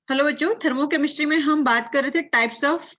Hello बच्चों, thermochemistry में हम बात कर रहे थे types of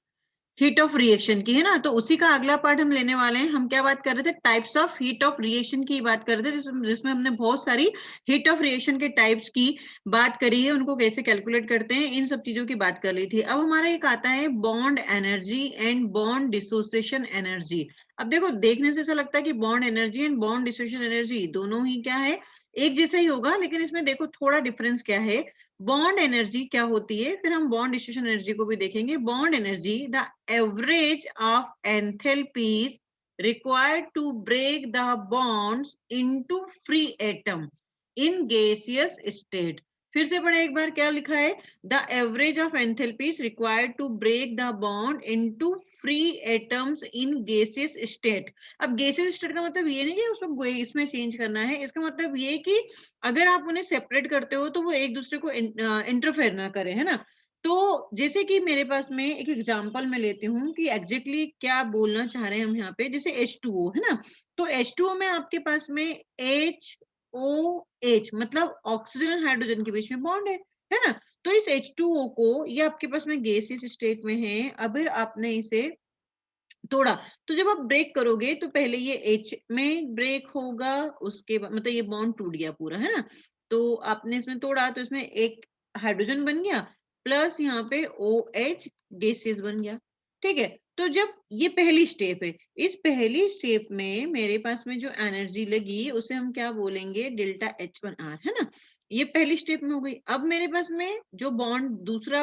heat of reaction की, है ना। तो उसी का अगला पार्ट हम लेने वाले हैं। हम क्या बात कर रहे थे? Types of heat of reaction की बात कर रहे थे, जिसमें हमने बहुत सारी हीट ऑफ रिएक्शन के टाइप्स की बात करी है, उनको कैसे कैलकुलेट करते हैं, इन सब चीजों की बात कर ली थी। अब हमारा एक आता है bond energy and bond dissociation energy. अब देखो, देखने से ऐसा लगता है कि bond energy and bond dissociation energy दोनों ही क्या है, एक जैसा ही होगा, लेकिन इसमें देखो थोड़ा डिफरेंस क्या है। बॉन्ड एनर्जी क्या होती है, फिर हम बॉन्ड डिस्ट्रीब्यूशन एनर्जी को भी देखेंगे। Bond energy, the average of enthalpies required to break the bonds into free atom in gaseous state। फिर से पढ़े एक बार, क्या लिखा है? The average of enthalpies required to break the bond into free atoms in gaseous state. अब gaseous state का मतलब ये नहीं कि उसको इसमें चेंज करना है, इसका मतलब ये कि अगर आप उन्हें सेपरेट करते हो तो वो एक दूसरे को इंटरफेयर ना करें, है ना। तो जैसे कि मेरे पास में एक एग्जांपल मैं लेती हूँ कि एग्जैक्टली क्या बोलना चाह रहे हैं हम यहाँ पे। जैसे H2O, है ना। तो H2O में आपके पास में HOH मतलब ऑक्सीजन और हाइड्रोजन के बीच में बॉन्ड है ना। तो इस H2O को, ये आपके पास में गैसियस स्टेट में है, अगर आपने इसे तोड़ा तो जब आप ब्रेक करोगे तो पहले ये H में ब्रेक होगा, उसके बाद मतलब ये बॉन्ड टूट गया पूरा, है ना। तो आपने इसमें तोड़ा तो इसमें एक हाइड्रोजन बन गया, प्लस यहाँ पे OH गैसेस बन गया। ठीक है। तो जब ये पहली स्टेप है, इस पहली स्टेप में मेरे पास में जो एनर्जी लगी उसे हम क्या बोलेंगे? डेल्टा H1R, है ना। ये पहली स्टेप में हो गई। अब मेरे पास में जो बॉन्ड दूसरा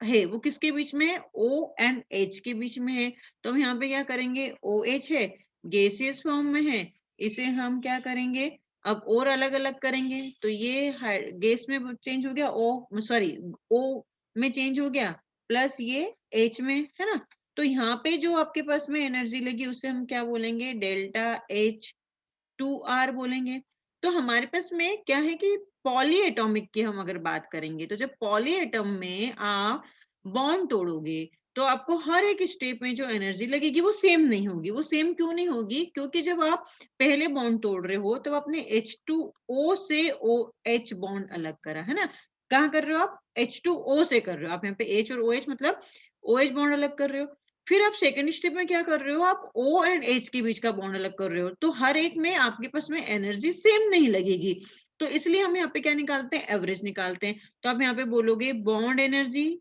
है वो किसके बीच में है? O एंड H के बीच में है। तो हम यहाँ पे क्या करेंगे? OH है, गैसियस फॉर्म में है, इसे हम क्या करेंगे? अब और अलग अलग करेंगे तो ये गैस में चेंज हो गया, O में चेंज हो गया, प्लस ये H में, है ना। तो यहाँ पे जो आपके पास में एनर्जी लगी उसे हम क्या बोलेंगे? डेल्टा H2R बोलेंगे। तो हमारे पास में क्या है कि पॉली एटॉमिक की हम अगर बात करेंगे, तो जब पॉली एटम में आप बॉन्ड तोड़ोगे तो आपको हर एक स्टेप में जो एनर्जी लगेगी वो सेम नहीं होगी। वो सेम क्यों नहीं होगी? क्योंकि जब आप पहले बॉन्ड तोड़ रहे हो तब आपने H2O से OH बॉन्ड अलग करा, है ना। कहाँ कर रहे हो आप? H2O से कर रहे हो आप, यहाँ पे H और OH मतलब OH बॉन्ड अलग कर रहे हो। फिर आप सेकंड स्टेप में क्या कर रहे हो? आप O एंड H के बीच का बॉन्ड अलग कर रहे हो। तो हर एक में आपके पास में एनर्जी सेम नहीं लगेगी, तो इसलिए हम यहाँ पे क्या निकालते हैं? एवरेज निकालते हैं। तो आप यहाँ पे बोलोगे बॉन्ड एनर्जी,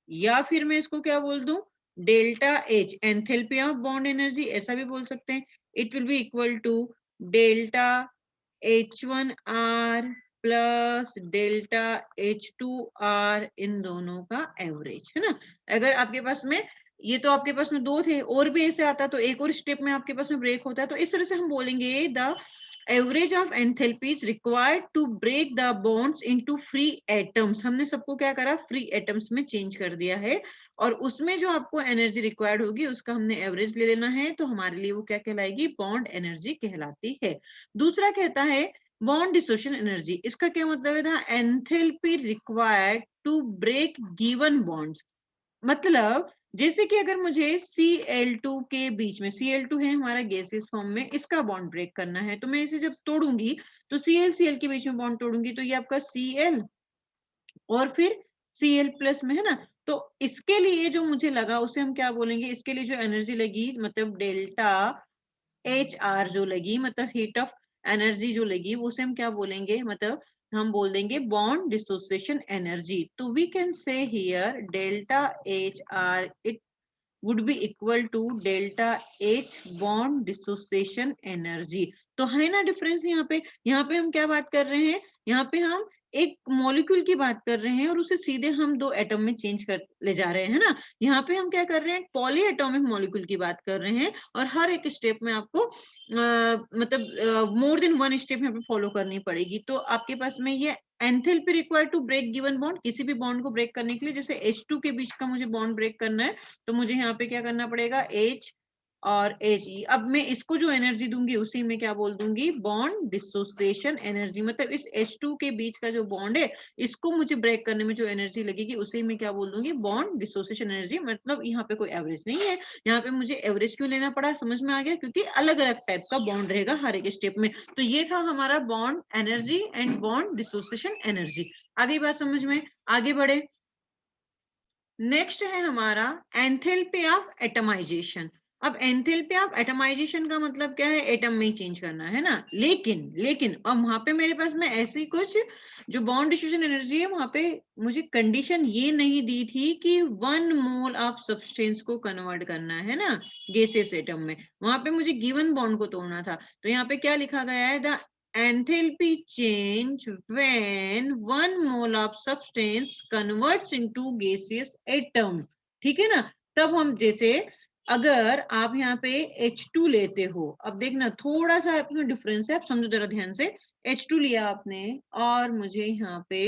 या फिर मैं इसको क्या बोल दूं? Delta H, enthalpy of bond energy, ऐसा भी बोल सकते हैं। It will be equal to delta H1R plus delta H2R, इन दोनों का एवरेज, है ना। अगर आपके पास में, ये तो आपके पास में दो थे, और भी ऐसे आता तो एक और स्टेप में आपके पास में ब्रेक होता है, तो इस तरह से हम बोलेंगे the average of enthalpies required to break the bonds into free atoms. हमने सबको क्या करा? फ्री एटम्स में चेंज कर दिया है, और उसमें जो आपको एनर्जी रिक्वायर्ड होगी उसका हमने एवरेज ले लेना है, तो हमारे लिए वो क्या कहलाएगी? बॉन्ड एनर्जी कहलाती है। दूसरा कहता है बॉन्ड डिसोसिएशन एनर्जी। इसका क्या मतलब है? The enthalpy required to break given bonds. मतलब जैसे कि अगर मुझे Cl2 के बीच में, Cl2 है हमारा गैसियस फॉर्म में, इसका बॉन्ड ब्रेक करना है, तो मैं इसे जब तोड़ूंगी तो Cl के बीच में बॉन्ड तोड़ूंगी तो ये आपका Cl और फिर Cl प्लस में, है ना। तो इसके लिए जो मुझे लगा उसे हम क्या बोलेंगे? इसके लिए जो एनर्जी लगी मतलब डेल्टा HR जो लगी, मतलब हीट ऑफ एनर्जी जो लगी, वो उसे हम क्या बोलेंगे? मतलब हम बोल देंगे बॉन्ड डिसोसिएशन एनर्जी। तो we can say here delta HR it would be equal to delta H bond dissociation energy। तो है ना डिफरेंस यहाँ पे हम क्या बात कर रहे हैं? यहाँ पे हम एक मॉलिक्यूल की बात कर रहे हैं और उसे सीधे हम दो एटम में चेंज कर ले जा रहे हैं ना। यहाँ पे हम क्या कर रहे हैं? पॉली एटॉमिक मॉलिक्यूल की बात कर रहे हैं, और हर एक स्टेप में आपको मतलब मोर देन वन स्टेप यहाँ पे फॉलो करनी पड़ेगी। तो आपके पास में ये enthalpy required to break given bond, किसी भी बॉन्ड को ब्रेक करने के लिए, जैसे H2 के बीच का मुझे बॉन्ड ब्रेक करना है तो मुझे यहाँ पे क्या करना पड़ेगा? H और He। अब मैं इसको जो एनर्जी दूंगी उसी में क्या बोल दूंगी? Bond dissociation energy. मतलब इस H2 के बीच का जो बॉन्ड है इसको मुझे ब्रेक करने में जो एनर्जी लगेगी उसी में क्या बोल दूंगी? Bond dissociation energy. मतलब यहाँ पे कोई एवरेज नहीं है। यहाँ पे मुझे एवरेज क्यों लेना पड़ा? समझ में आ गया? क्योंकि अलग अलग टाइप का बॉन्ड रहेगा हर एक स्टेप में। तो ये था हमारा bond energy and bond dissociation energy. आगे बात समझ में? आगे बढ़े। नेक्स्ट है हमारा एंथैल्पी ऑफ एटमाइजेशन। अब एंथैल्पी ऑफ एटमाइजेशन का मतलब क्या है, एटम में ही चेंज करना है ना। लेकिन अब वहां पे मेरे पास में ऐसी कुछ जो बॉन्ड डिस्ट्रीब्यूशन एनर्जी है, वहां पे मुझे कंडीशन ये नहीं दी थी कि 1 मोल ऑफ सब्सटेंस को कन्वर्ट करना है ना गैसियस एटम में। वहां पे मुझे गिवन बॉन्ड को तोड़ना था। तो यहाँ पे क्या लिखा गया है, the enthalpy change when 1 mole of substance converts into gaseous atom। ठीक है ना। तब हम जैसे अगर आप यहाँ पे H2 लेते हो, अब देखना थोड़ा सा अपना डिफरेंस है, आप समझो जरा ध्यान से। H2 लिया आपने और मुझे यहाँ पे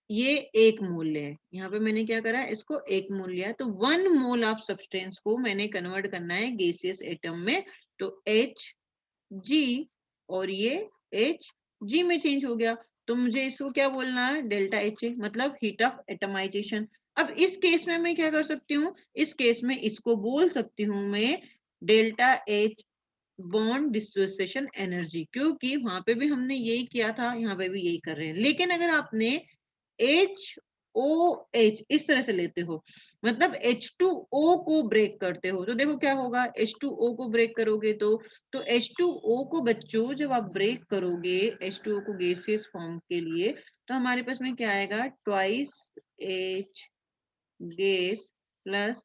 ये 1 मोल है, यहाँ पे मैंने क्या करा, इसको 1 मोल लिया। तो 1 मोल ऑफ सब्सटेंस को मैंने कन्वर्ट करना है गैसियस एटम में। तो H जी और ये एच जी में चेंज हो गया। तो मुझे इसको क्या बोलना है, डेल्टा एच ए, मतलब हीट ऑफ एटमाइजेशन। अब इस केस में मैं क्या कर सकती हूँ, इस केस में इसको बोल सकती हूँ मैं delta H bond dissociation energy, क्योंकि वहां पे भी हमने यही किया था, यहाँ पे भी यही कर रहे हैं। लेकिन अगर आपने एच ओ एच इस तरह से लेते हो, मतलब H2O को ब्रेक करते हो, तो देखो क्या होगा, H2O को ब्रेक करोगे तो H2O को बच्चों जब आप ब्रेक करोगे H2O को गैसियस फॉर्म के लिए, तो हमारे पास में क्या आएगा, twice H gas plus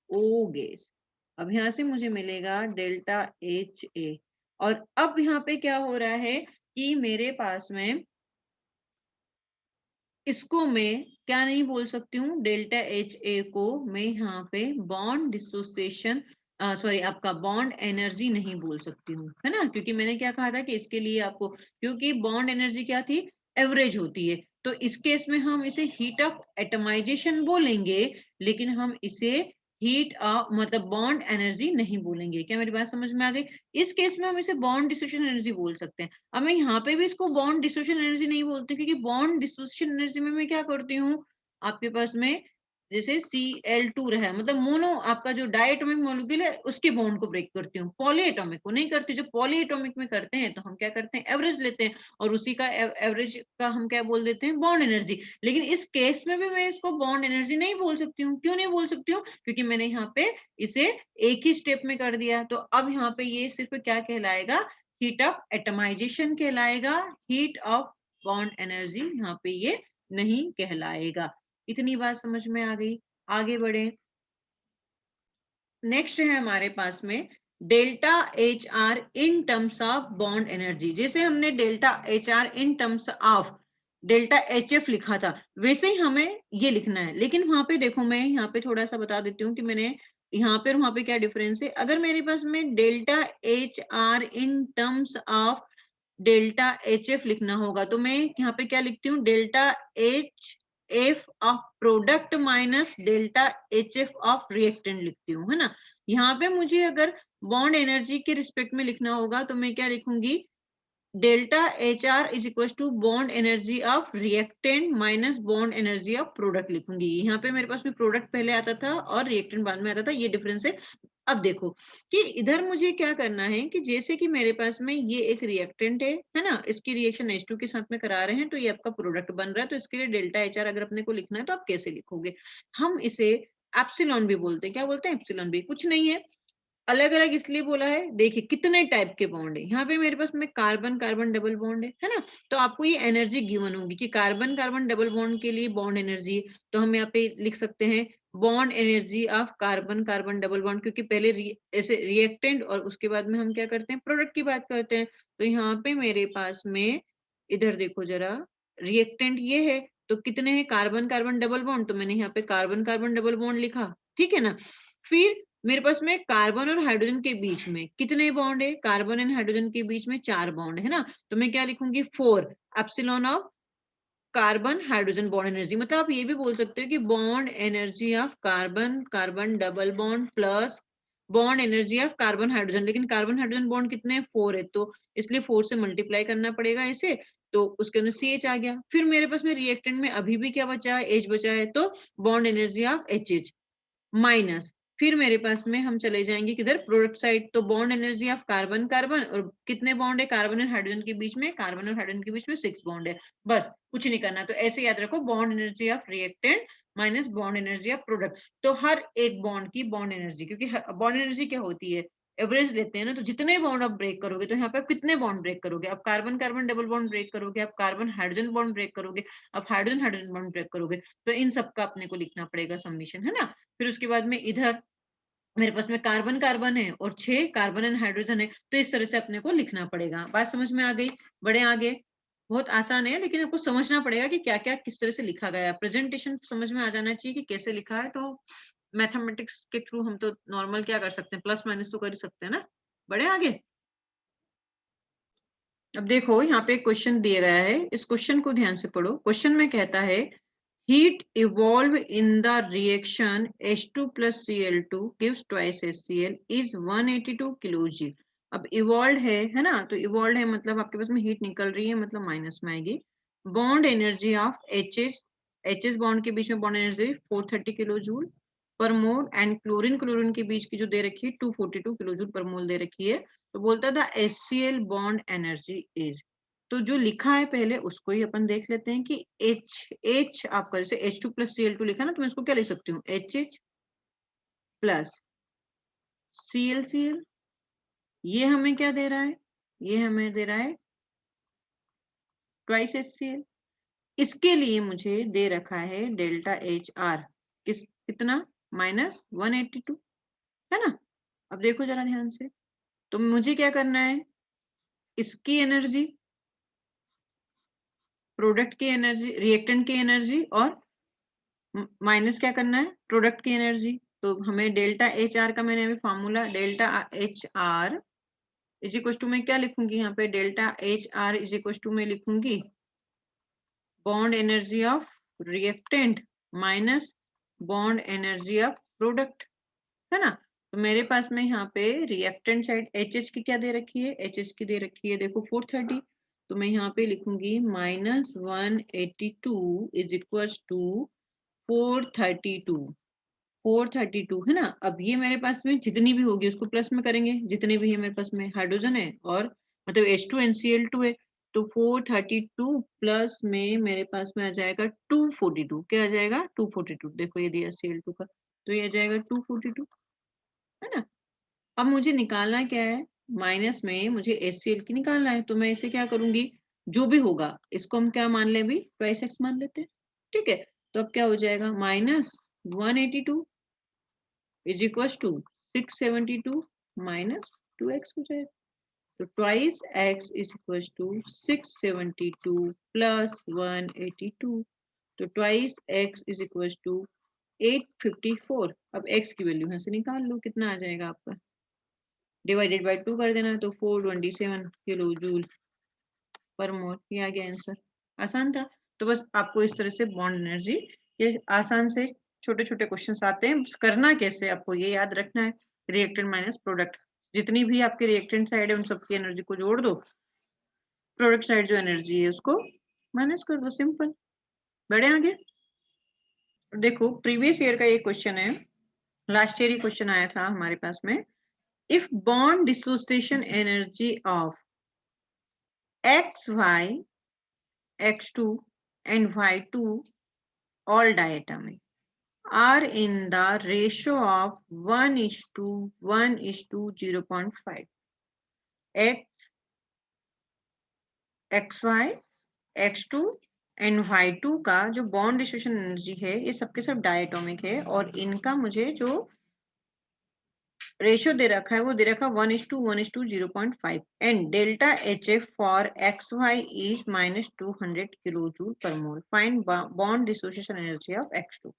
O gas. अब यहाँ से मुझे मिलेगा डेल्टा एच ए। और अब यहाँ पे क्या हो रहा है कि मेरे पास में इसको मैं क्या नहीं बोल सकती हूँ, डेल्टा एच ए को मैं यहाँ पे बॉन्ड डिसोसिएशन सॉरी आपका बॉन्ड एनर्जी नहीं बोल सकती हूँ, है ना। क्योंकि मैंने क्या कहा था कि इसके लिए आपको, क्योंकि बॉन्ड एनर्जी क्या थी, एवरेज होती है। तो इस केस में हम इसे हीट ऑफ एटमाइजेशन बोलेंगे, लेकिन हम इसे हीट ऑफ मतलब बॉन्ड एनर्जी नहीं बोलेंगे। क्या मेरी बात समझ में आ गई। इस केस में हम इसे बॉन्ड डिसोसिएशन एनर्जी बोल सकते हैं। अब मैं यहाँ पे भी इसको बॉन्ड डिसोसिएशन एनर्जी नहीं बोलती, क्योंकि बॉन्ड डिसोसिएशन एनर्जी में मैं क्या करती हूँ, आपके पास में जैसे Cl2 रहा है, मतलब मोनो आपका जो डायटोमिक मॉलिक्यूल है उसके बॉन्ड को ब्रेक करती हूँ, पॉलीएटॉमिक को नहीं करती। जो पॉलीएटॉमिक में करते हैं तो हम क्या करते हैं, एवरेज लेते हैं, और उसी का एवरेज का हम क्या बोल देते हैं, बॉन्ड एनर्जी। लेकिन इस केस में भी मैं इसको बॉन्ड एनर्जी नहीं बोल सकती हूँ। क्यों नहीं बोल सकती हूँ, क्योंकि मैंने यहाँ पे इसे एक ही स्टेप में कर दिया। तो अब यहाँ पे ये सिर्फ क्या कहलाएगा, हीट ऑफ एटमाइजेशन कहलाएगा, हीट ऑफ बॉन्ड एनर्जी यहाँ पे ये नहीं कहलाएगा। इतनी बात समझ में आ गई। आगे बढ़े। नेक्स्ट है हमारे पास में delta H R in terms of bond energy. जैसे हमने delta H R in terms of delta H F लिखा था, वैसे ही हमें ये लिखना है। लेकिन वहां पे देखो, मैं यहाँ पे थोड़ा सा बता देती हूँ कि मैंने यहाँ पे और वहां पे क्या डिफरेंस है। अगर मेरे पास में delta H R in terms of delta H F लिखना होगा, तो मैं यहाँ पे क्या लिखती हूँ, delta H F of product minus delta H F of reactant लिखती हूँ, है ना। यहाँ पे मुझे अगर बॉन्ड एनर्जी के रिस्पेक्ट में लिखना होगा तो मैं क्या लिखूंगी, delta H R is equal to bond energy of reactant minus bond energy of product लिखूंगी। यहाँ पे मेरे पास में प्रोडक्ट पहले आता था और रिएक्टेंट बाद में आता था, ये डिफरेंस है। अब देखो कि इधर मुझे क्या करना है कि जैसे कि मेरे पास में ये एक रिएक्टेंट है ना, इसकी रिएक्शन H2 के साथ में करा रहे हैं, तो ये आपका प्रोडक्ट बन रहा है। तो इसके लिए डेल्टा एच आर अगर अपने को लिखना है तो आप कैसे लिखोगे, हम इसे एप्सिलॉन भी बोलते हैं। क्या बोलते हैं, एप्सिलॉन भी। कुछ नहीं है, अलग अलग इसलिए बोला है, देखिए कितने टाइप के बॉन्ड है। यहाँ पे मेरे पास में कार्बन कार्बन डबल बॉन्ड है ना। तो आपको ये एनर्जी गिवन होगी कि कार्बन कार्बन डबल बॉन्ड के लिए बॉन्ड एनर्जी, तो हम यहाँ पे लिख सकते हैं bond energy of carbon carbon double bond, क्योंकि पहले ऐसे रिएक्टेंट और उसके बाद में हम क्या करते हैं, प्रोडक्ट की बात करते हैं। तो यहाँ पे मेरे पास में इधर देखो जरा, रिएक्टेंट ये है, तो कितने हैं, कार्बन कार्बन डबल बॉन्ड, तो मैंने यहाँ पे कार्बन कार्बन डबल बॉन्ड लिखा, ठीक है ना। फिर मेरे पास में कार्बन और हाइड्रोजन के बीच में कितने बॉन्ड है, कार्बन एंड हाइड्रोजन के बीच में 4 बॉन्ड है ना। तो मैं क्या लिखूंगी, 4 epsilon of carbon hydrogen bond energy. मतलब आप ये भी बोल सकते हो कि bond energy of carbon carbon double bond plus bond energy of carbon hydrogen. लेकिन कार्बन हाइड्रोजन बॉन्ड कितने हैं, 4 है, तो इसलिए 4 से मल्टीप्लाई करना पड़ेगा इसे, तो उसके अंदर CH आ गया। फिर मेरे पास में रिएक्टेंट में अभी भी क्या बचा है, H बचा है, तो bond energy of HH minus फिर मेरे पास में हम चले जाएंगे किधर, प्रोडक्ट साइड। तो bond energy of carbon carbon, और कितने बॉन्ड है कार्बन और हाइड्रोजन के बीच में, कार्बन और हाइड्रोजन के बीच में 6 बॉन्ड है। बस कुछ नहीं करना। तो ऐसे याद रखो, bond energy of reactant minus bond energy of product. तो हर एक बॉन्ड की बॉन्ड एनर्जी, क्योंकि बॉन्ड एनर्जी क्या होती है, एवरेज लेते हैं ना, तो जितने बॉन्ड आप ब्रेक करोगे, तो यहाँ पे आप कितने बॉन्ड ब्रेक करोगे, आप carbon carbon double bond break करोगे, आप कार्बन हाइड्रोजन बॉन्ड ब्रेक करोगे, आप हाइड्रोजन हाइड्रोजन बॉन्ड ब्रेक करोगे। तो इन सबका अपने को लिखना पड़ेगा समीशन, है ना। फिर उसके बाद में इधर मेरे पास में कार्बन कार्बन है और 6 कार्बन एंड हाइड्रोजन है, तो इस तरह से अपने को लिखना पड़ेगा। बात समझ में आ गई, बड़े आगे। बहुत आसान है, लेकिन आपको समझना पड़ेगा कि क्या क्या किस तरह से लिखा गया है। प्रेजेंटेशन समझ में आ जाना चाहिए कि कैसे लिखा है। तो मैथमेटिक्स के थ्रू हम तो नॉर्मल क्या कर सकते हैं, प्लस माइनस तो कर ही सकते हैं ना। बड़े आगे। अब देखो यहाँ पे क्वेश्चन दिया गया है, इस क्वेश्चन को ध्यान से पढ़ो। क्वेश्चन में कहता है heat evolve in the reaction H2 plus Cl2 gives twice HCl is 182 kJ। अब evolved है ना, तो evolved है मतलब आपके पास में हीट निकल रही है, मतलब माइनस में आएगी। Bond energy of H bond के बीच में बॉन्ड एनर्जी 430 किलो जूल पर मोल, एंड क्लोरीन क्लोरीन के बीच की जो दे रखी है 242 किलो जूल पर मोल दे रखी है। तो बोलता था HCl बॉन्ड एनर्जी इज। तो जो लिखा है पहले उसको ही अपन देख लेते हैं कि H आपका जैसे H2 प्लस Cl2 लिखा ना, तो मैं इसको क्या लिख सकती हूँ, HH प्लस ClCl। ये हमें क्या दे रहा है, ये हमें दे रहा है ट्वाइस HCl। इसके लिए मुझे दे रखा है डेल्टा HR कितना, -182, है ना। अब देखो जरा ध्यान से, तो मुझे क्या करना है, इसकी एनर्जी, प्रोडक्ट की एनर्जी, रिएक्टेंट की एनर्जी, और माइनस क्या करना है, प्रोडक्ट की एनर्जी। तो हमें डेल्टा HR का मैंने अभी formula, delta HR is equal to, मैं क्या लिखूंगी यहाँ पे, delta HR is equal to मैं लिखूंगी bond energy of reactant minus bond energy of product, है ना। तो मेरे पास में यहाँ पे रिएक्टेंट साइड HH की क्या दे रखी है, HH की दे रखी है देखो 430। तो मैं यहाँ पे लिखूंगी -182 इज इक्वल टू 432, 432, है ना। अब ये मेरे पास में जितनी भी होगी उसको प्लस में करेंगे, जितने भी है मेरे पास में हाइड्रोजन है और मतलब H2NCl2 है। तो 432 प्लस में मेरे पास में आ जाएगा 242, क्या आ जाएगा 242, देखो ये दिया Cl2 का, तो ये आ जाएगा 242, है ना। अब मुझे निकालना क्या है, माइनस में मुझे HCl की निकालना है। तो मैं इसे क्या करूंगी, जो भी होगा इसको हम क्या मान ले भी, ट्वाइस एक्स मान लेते हैं, ठीक है। तो अब क्या हो जाएगा, -182 इज इक्वल टू 672 -2x हो जाएगा। तो twice x is equal to 672 plus 182। तो twice x is equal to 854। अब x की वैल्यू यहाँ से निकाल लो, कितना आ जाएगा आपका, डिवाइडेड बाय 2 कर देना, तो 427 किलो जूल पर मोल। ये आ गया आंसर, आसान था। तो बस आपको इस तरह से बॉन्ड एनर्जी, ये आसान से छोटे छोटे क्वेश्चंस आते हैं, बस करना कैसे आपको ये याद रखना है। रिएक्टेंट माइनस प्रोडक्ट, जितनी भी आपकी रिएक्टेंट साइड है उन सबकी एनर्जी को जोड़ दो, प्रोडक्ट साइड जो एनर्जी है उसको माइनस कर दो, सिंपल। बढ़े आगे। देखो प्रीवियस ईयर का ये क्वेश्चन है, लास्ट ईयर ही क्वेश्चन आया था हमारे पास में। If bond dissociation energy of XY, X2 and Y2 all diatomic are in the ratio of 1:1:0.5, X, XY, X2 and Y2 का जो बॉन्ड डिसोसिएशन एनर्जी है ये सबके सब डायटोमिक है, और इनका मुझे जो रेशियो दे रखा है वो दे रखा 1:1:0.5, and delta HF for XY is -200 kilo joule पर मोल। Find bond dissociation energy of X2,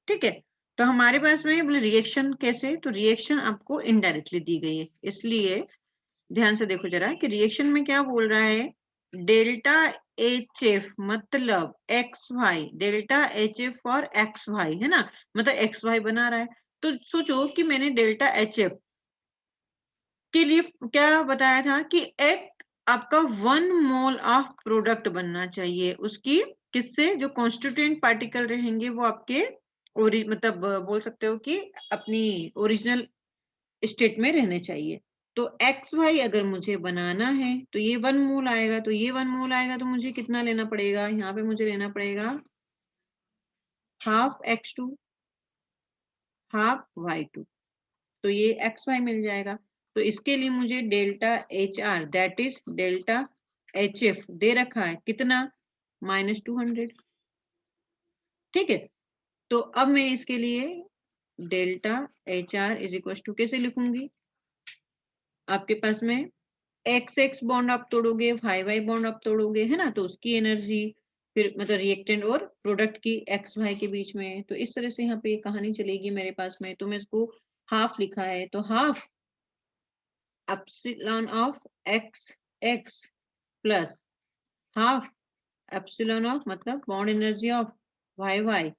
ठीक है। तो हमारे पास में बोले रिएक्शन कैसे, तो रिएक्शन आपको इनडायरेक्टली दी गई है, इसलिए ध्यान से देखो जरा कि रिएक्शन में क्या बोल रहा है, डेल्टा HF मतलब XY, delta HF for XY, है ना, मतलब XY बना रहा है। तो सोचो कि मैंने डेल्टा HF के लिए क्या बताया था कि एक आपका 1 मोल ऑफ प्रोडक्ट बनना चाहिए उसकी, किससे, जो कॉन्स्टिट्यूएंट पार्टिकल रहेंगे वो आपके और मतलब बोल सकते हो कि अपनी ओरिजिनल स्टेट में रहने चाहिए। तो एक्स वाई अगर मुझे बनाना है तो ये 1 मोल आएगा, तो ये 1 मोल आएगा तो मुझे कितना लेना पड़ेगा, यहाँ पे मुझे लेना पड़ेगा हाफ x2 हाफ y2, तो ये एक्स वाई मिल जाएगा। तो इसके लिए मुझे delta H R that is delta H F दे रखा है कितना, -200। ठीक है, तो अब मैं इसके लिए delta H R is equal to कैसे लिखूंगी, आपके पास में एक्स एक्स बॉन्ड आप तोड़ोगे, वाई वाई बॉन्ड आप तोड़ोगे, है ना, तो उसकी एनर्जी फिर मतलब रिएक्टेंट और प्रोडक्ट की एक्स वाई के बीच में, तो इस तरह से यहाँ पे कहानी चलेगी मेरे पास में। तो मैं इसको हाफ लिखा है, तो half epsilon of X X plus half epsilon of मतलब bond energy of Y Y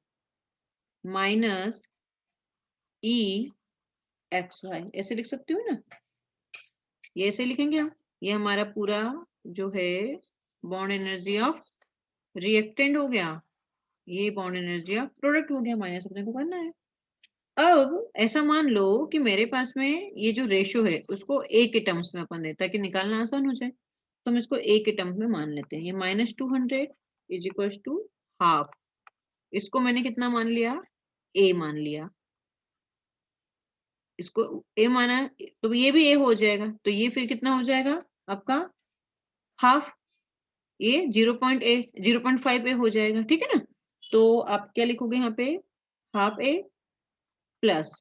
minus E X Y, ऐसे लिख सकते हो ना, ये ऐसे लिखेंगे हम। ये हमारा पूरा जो है बॉन्ड एनर्जी ऑफ रिएक्टेंट हो गया, ये बॉन्ड एनर्जी ऑफ प्रोडक्ट हो गया, माइनस अपने को करना है। अब ऐसा मान लो कि मेरे पास में ये जो रेशो है उसको ए के टर्म्स में अपन दें ताकि निकालना आसान हो जाए, तो हम इसको ए के टर्म्स में मान लेते हैं। ये -200 इज इक्वल टू हाफ, इसको मैंने कितना मान लिया, ए मान लिया, इसको ए माना, तो ये भी ए हो जाएगा, तो ये फिर कितना हो जाएगा आपका हाफ, ये 0.5 ए हो जाएगा, ठीक है ना। तो आप क्या लिखोगे यहाँ पे, हाफ ए प्लस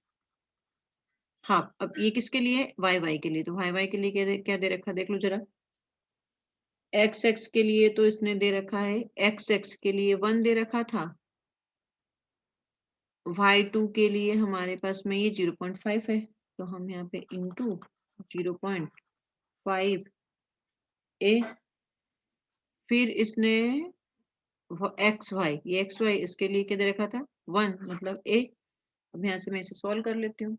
हाफ, अब ये किसके लिए, वाई वाई के लिए, तो वाई वाई के लिए क्या दे रखा देख लो जरा, एक्स एक्स के लिए तो इसने दे रखा है, एक्स एक्स के लिए 1 दे रखा था, y2 के लिए हमारे पास में ये 0.5 है, तो हम यहाँ पे इंटू 0.5 ए, फिर इसने एक्स वाई, ये एक्स वाई इसके लिए क्या दे रखा था 1 मतलब ए। अब यहाँ से मैं इसे सॉल्व कर लेती हूँ,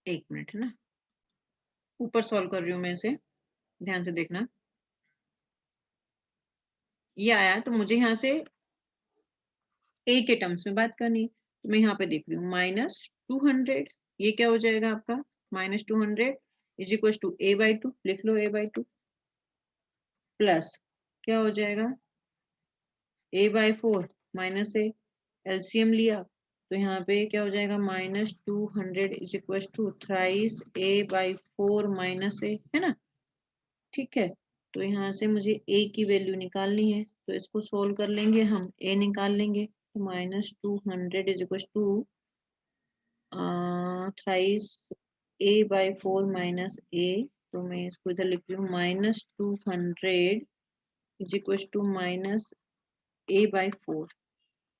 एक मिनट है ना, ऊपर सॉल्व कर रही हूँ मैं इसे, ध्यान से देखना। ये आया तो मुझे यहाँ से ए के टर्म्स में बात करनी है, तो मैं यहाँ पे देख रही हूँ -200, ये क्या हो जाएगा आपका -200 इज इक्वल टू a/2, लिख लो a/2 प्लस क्या हो जाएगा a/4 माइनस ए, एलसीएम लिया तो यहाँ पे क्या हो जाएगा -200 is equal to thrice a/4 minus A, है ना। ठीक है, तो यहाँ से मुझे a की वैल्यू निकालनी है, तो इसको सोल्व कर लेंगे हम, a निकाल लेंगे, तो -200 is equal to thrice a/4 minus A, तो मैं इसको इधर लिख रही हूँ -200 is equal to minus a/4,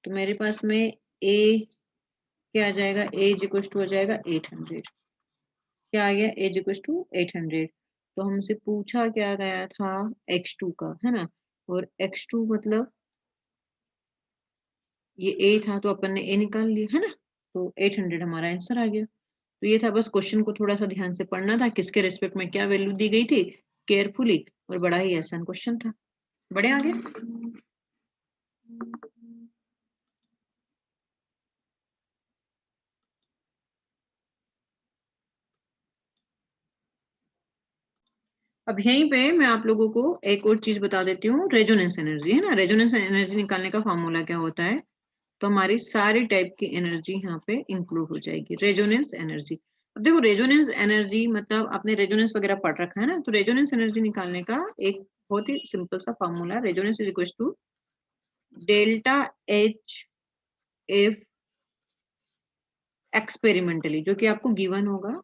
तो मेरे पास में a क्या आ जाएगा, a इज इक्वल टू हो जाएगा 800, क्या आ गया a इज इक्वल टू 800। तो हमसे पूछा क्या गया था x2 का, है ना, और x2 मतलब ये a था तो अपन ने a निकाल लिया, है ना, तो 800 हमारा आंसर आ गया। तो ये था, बस क्वेश्चन को थोड़ा सा ध्यान से पढ़ना था, किसके रिस्पेक्ट में क्या वैल्यू दी गई थी केयरफुली, और बड़ा ही आसान क्वेश्चन था। बड़े आगे, अब यहीं पे मैं आप लोगों को एक और चीज बता देती हूँ, रेजोनेंस एनर्जी, है ना, रेजोनेंस एनर्जी निकालने का फॉर्मूला क्या होता है, तो हमारी सारी टाइप की एनर्जी यहाँ पे इंक्लूड हो जाएगी, रेजोनेंस एनर्जी। अब देखो रेजोनेंस एनर्जी मतलब आपने रेजोनेंस वगैरह पढ़ रखा है ना, तो रेजोनेंस एनर्जी निकालने का एक बहुत ही सिंपल सा formula, resonance is equal to delta H F experimentally, जो कि आपको गिवन होगा,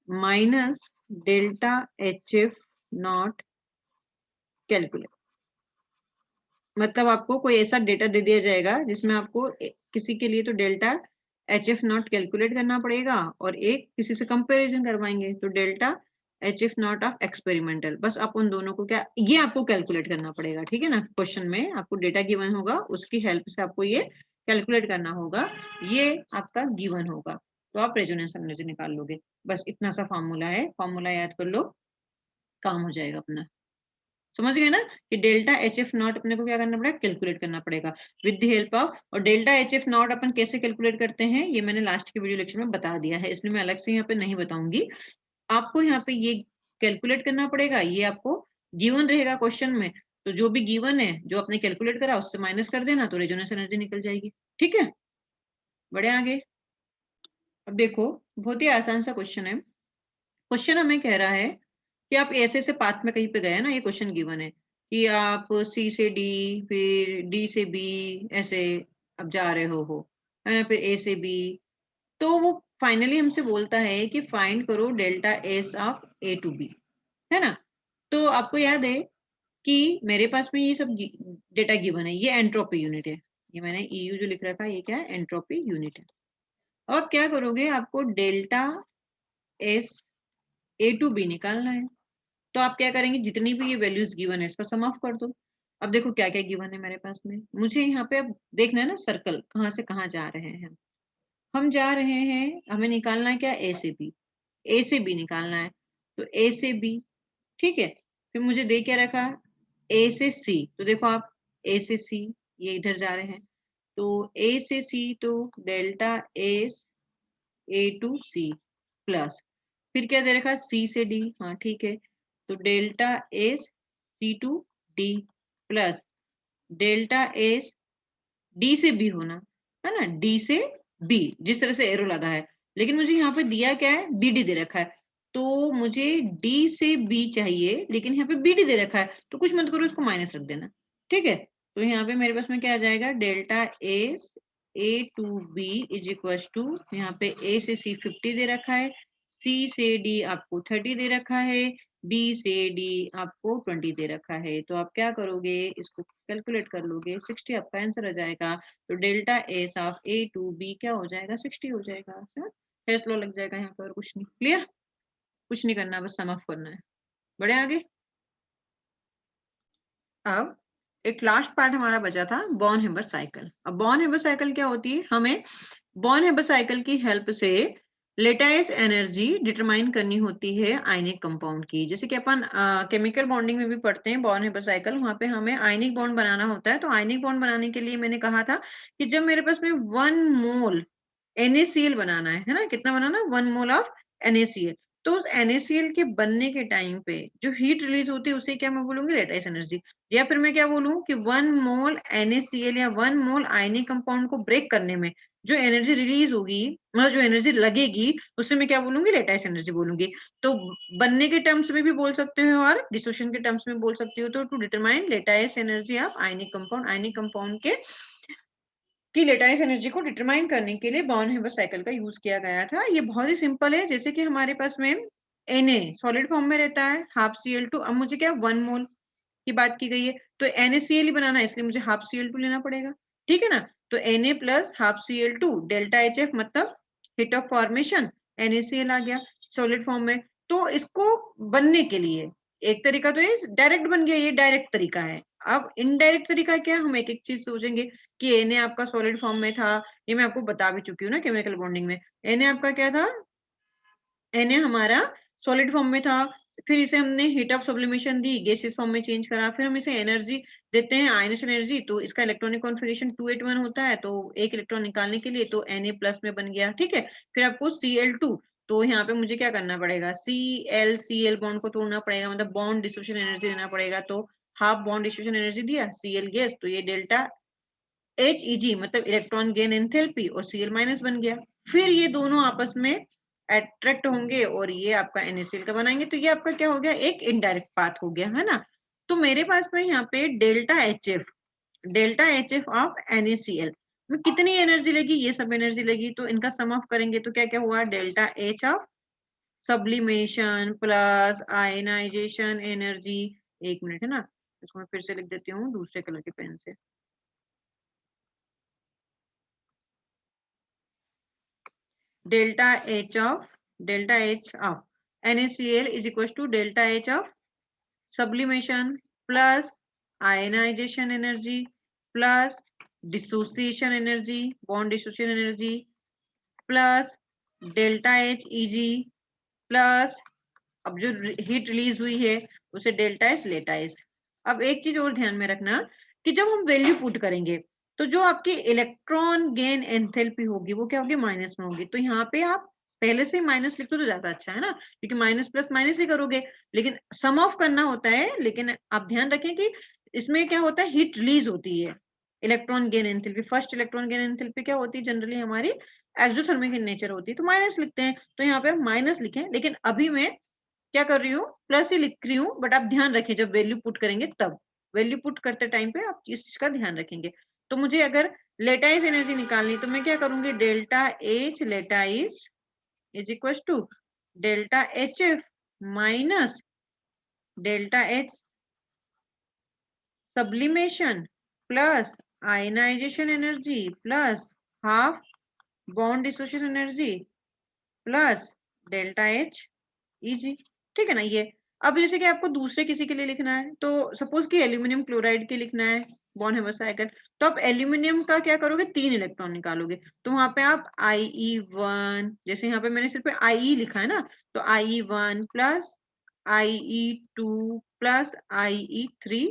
minus delta H F naught calculate, मतलब आपको कोई ऐसा डेटा दे दिया जाएगा जिसमें आपको किसी के लिए तो delta H F naught calculate करना पड़ेगा, और एक किसी से कंपैरिजन करवाएंगे तो delta H F not of experimental, बस आप उन दोनों को क्या, ये आपको कैलकुलेट करना पड़ेगा, ठीक है ना। क्वेश्चन में आपको डेटा गिवन होगा, उसकी हेल्प से आपको ये कैलकुलेट करना होगा, ये आपका गिवन होगा, तो आप रेजोनेंस एनर्जी निकाल लोगे। बस इतना सा फॉर्मूला है, फॉर्मूला याद कर लो, काम हो जाएगा अपना। समझ गए ना कि डेल्टा एच एफ नॉट अपने को क्या करना पड़ेगा, कैलकुलेट करना पड़ेगा विद द हेल्प ऑफ। और डेल्टा एच एफ नॉट अपन कैसे कैलकुलेट करते हैं ये मैंने लास्ट के वीडियो लेक्चर में बता दिया है, इसलिए मैं अलग से यहाँ पे नहीं बताऊंगी। आपको यहाँ पे ये कैलकुलेट करना पड़ेगा, ये आपको गिवन रहेगा क्वेश्चन में, तो जो भी गिवन है जो आपने कैलकुलेट करा उससे माइनस कर देना तो रेजोनेंस एनर्जी निकल जाएगी। ठीक है, बढ़े आगे। अब देखो बहुत ही आसान सा क्वेश्चन है। क्वेश्चन हमें कह रहा है कि आप ऐसे से पाथ में कहीं पे गए ना, ये क्वेश्चन गिवन है कि आप सी से डी फिर डी से बी ऐसे अब जा रहे हो है ना, फिर ए से बी। तो वो फाइनली हमसे बोलता है कि फाइंड करो delta S of A to B, है ना। तो आपको याद है कि मेरे पास में ये सब डेटा गिवन है, ये एंट्रोपी यूनिट है, ये मैंने ईयू जो लिख रखा है ये क्या है, एंट्रोपी यूनिट है। अब आप क्या करोगे, आपको delta S A to B निकालना है। तो आप क्या करेंगे, जितनी भी ये वैल्यूज गिवन है इसका सम ऑफ कर दो। अब देखो क्या क्या गिवन है मेरे पास में, मुझे यहाँ पे अब देखना है ना सर्कल कहाँ से कहाँ जा रहे हैं। हम जा रहे हैं, हमें निकालना है क्या, ए से बी, ए से बी निकालना है। तो ए से बी, ठीक है, फिर मुझे दे क्या रखा, ए से सी। तो देखो आप ए से सी, ये इधर जा रहे हैं, तो ए से सी तो delta S A to C plus, फिर क्या दे रखा, सी से डी, हाँ ठीक है, तो delta S C to D plus delta S D से बी होना, है ना, डी से बी जिस तरह से एरो लगा है, लेकिन मुझे यहाँ पे दिया क्या है, बी डी दे रखा है, तो मुझे डी से बी चाहिए, लेकिन यहाँ पे बी डी दे रखा है, तो कुछ मत करो इसको माइनस रख देना। ठीक है, तो यहाँ पे मेरे पास में क्या आ जाएगा, delta S A to B is equal to, यहाँ पे ए से सी 50 दे रखा है, सी से डी आपको 30 दे रखा है, बी से डी आपको 20 दे रखा है। तो आप क्या करोगे, इसको कैलकुलेट कर लोगे, 60 आपका आंसर आ जाएगा। तो delta S of A to B क्या हो जाएगा, 60 हो जाएगा। हेस लॉ लग जाएगा यहाँ पर, कुछ नहीं, क्लियर, कुछ नहीं करना, बस सम ऑफ करना है। बढ़े आगे। अब एक लास्ट पार्ट हमारा बचा था, बॉर्न हेबर साइकिल। अब बॉर्न हेबर साइकिल क्या होती है, हमें बॉर्न हेबर साइकिल की हेल्प से लेटाइस एनर्जी डिटरमाइन करनी होती है आयनिक कंपाउंड की। जैसे कि अपन केमिकल बॉन्डिंग में भी पढ़ते हैं बॉर्न हेबर साइकिल, वहां पे हमें आयनिक बॉन्ड बनाना होता है। तो आयनिक बॉन्ड बनाने के लिए मैंने कहा था कि जब मेरे पास में 1 मोल NaCl बनाना है ना, कितना बनाना, 1 मोल ऑफ NaCl, तो उस NaCl के बनने के टाइम पे जो हीट रिलीज होती है उसे क्या मैं बोलूंगी, लेटाइस एनर्जी। या फिर मैं क्या बोलूं कि 1 मोल NaCl या 1 मोल आयनिक कंपाउंड को ब्रेक करने में जो एनर्जी रिलीज होगी, मतलब जो एनर्जी लगेगी, उससे मैं क्या बोलूंगी, लेटाइस एनर्जी बोलूंगी। तो बनने के टर्म्स में भी बोल सकते हो और डिसोसिएशन के टर्म्स में बोल सकते हो। तो to determine lattice energy of ionic compound के की लेटाइस एनर्जी को डिटरमाइन करने के लिए बॉर्न हेबर साइकिल का यूज किया गया था। ये बहुत ही सिंपल है, जैसे कि हमारे पास में Na सॉलिड फॉर्म में रहता है, हाफ Cl2, अब मुझे क्या 1 मोल की बात की गई है, तो NaCl ही बनाना है, इसलिए मुझे हाफ Cl2 लेना पड़ेगा। ठीक है ना, तो Na plus half Cl2 delta HF मतलब हिट ऑफ फॉर्मेशन, NaCl आ गया सॉलिड फॉर्म में। तो इसको बनने के लिए एक तरीका तो ये डायरेक्ट बन गया, ये डायरेक्ट तरीका है। अब इनडायरेक्ट तरीका क्या है, हम एक एक चीज सोचेंगे कि Na आपका सॉलिड फॉर्म में था, ये मैं आपको बता भी चुकी हूँ ना केमिकल बॉन्डिंग में। Na आपका क्या था, Na हमारा सॉलिड फॉर्म में था, फिर इसे हमने heat of sublimation the, gaseous form में चेंज करा, फिर हम इसे एनर्जी देते हैं, आयनस एनर्जी, तो इसका इलेक्ट्रॉनिक कॉन्फ़िगरेशन 281 होता है, तो एक इलेक्ट्रॉन निकालने के लिए तो Na प्लस में बन गया। ठीक है, फिर आपको Cl2, तो यहाँ पे मुझे क्या करना पड़ेगा, Cl बॉन्ड को तोड़ना पड़ेगा, मतलब बॉन्ड डिसोसिएशन एनर्जी देना पड़ेगा, तो हाफ बॉन्ड डिसोसिएशन एनर्जी दिया Cl गैस, तो ये डेल्टा HEG मतलब इलेक्ट्रॉन गेन एंथैल्पी और Cl माइनस बन गया। फिर ये दोनों आपस में अट्रैक्ट होंगे और ये आपका NaCl का बनाएंगे, तो ये आपका क्या हो गया, एक इनडायरेक्ट पाथ हो गया, है ना। तो मेरे पास में यहाँ पे delta H F of NaCl में कितनी एनर्जी लगी, ये सब एनर्जी लगी, तो इनका सम ऑफ करेंगे तो क्या क्या हुआ, delta H of sublimation plus ionization energy. एक मिनट, है ना, इसको मैं फिर से लिख देती हूँ दूसरे कलर के पेन से। delta H of NaCl is equals to delta H of sublimation plus ionization energy plus dissociation energy, bond dissociation energy plus delta H Eg plus अब जो हीट रिलीज हुई है उसे डेल्टा एस लेटा S. अब एक चीज और ध्यान में रखना कि जब हम वैल्यू पुट करेंगे तो जो आपकी इलेक्ट्रॉन गेन एंथैल्पी होगी वो क्या होगी, माइनस में होगी। तो यहाँ पे आप पहले से माइनस लिख दो तो ज्यादा अच्छा है ना, क्योंकि माइनस प्लस माइनस ही करोगे, लेकिन सम ऑफ करना होता है। लेकिन आप ध्यान रखें कि इसमें क्या होता है, हीट रिलीज होती है। Electron gain enthalpy, first electron gain enthalpy क्या होती है, जनरली हमारी एक्सोथर्मिक इन नेचर होती है, तो माइनस लिखते हैं। तो यहाँ पे हम माइनस लिखें, लेकिन अभी मैं क्या कर रही हूँ, प्लस ही लिख रही हूँ। बट आप ध्यान रखें जब वैल्यू पुट करेंगे तब, वैल्यू पुट करते टाइम पे आप इस चीज का ध्यान रखेंगे। तो मुझे अगर लेटाइज एनर्जी निकालनी तो मैं क्या करूंगी, delta H lattice is equal to delta H F minus delta H sublimation plus ionization energy plus half bond dissociation energy plus delta H EG. ठीक है ना ये। अब जैसे कि आपको दूसरे किसी के लिए लिखना है, तो सपोज कि एल्यूमिनियम क्लोराइड के लिखना है बॉन्ड हेबर साइकिल, तो आप एल्यूमिनियम का क्या करोगे, 3 इलेक्ट्रॉन निकालोगे। तो वहां पे आप IE1, जैसे यहाँ पे मैंने सिर्फ IE लिखा है ना, तो IE1 plus IE2 plus IE3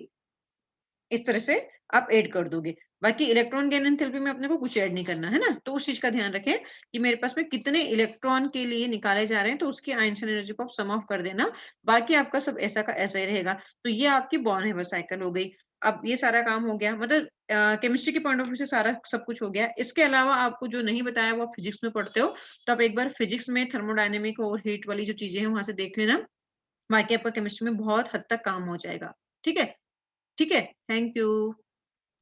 इस तरह से आप ऐड कर दोगे। बाकी इलेक्ट्रॉन गेन एंथैल्पी में अपने को कुछ ऐड नहीं करना है ना, तो उस चीज का ध्यान रखें कि मेरे पास में कितने इलेक्ट्रॉन के लिए निकाले जा रहे हैं, तो उसकी आयंशन एनर्जी को आप सम ऑफ कर देना। बाकी आपका सब ऐसा का ऐसा ही रहेगा। तो ये आपकी बॉर्न हेबर साइकिल हो गई। अब ये सारा काम हो गया, मतलब केमिस्ट्री के पॉइंट ऑफ व्यू से सारा सब कुछ हो गया। इसके अलावा आपको जो नहीं बताया वो आप फिजिक्स में पढ़ते हो, तो आप एक बार फिजिक्स में थर्मोडायनेमिक और हीट वाली जो चीजें हैं वहां से देख लेना। बाकी आपका केमिस्ट्री में बहुत हद तक काम हो जाएगा। ठीक है। ठीक है, थैंक यू।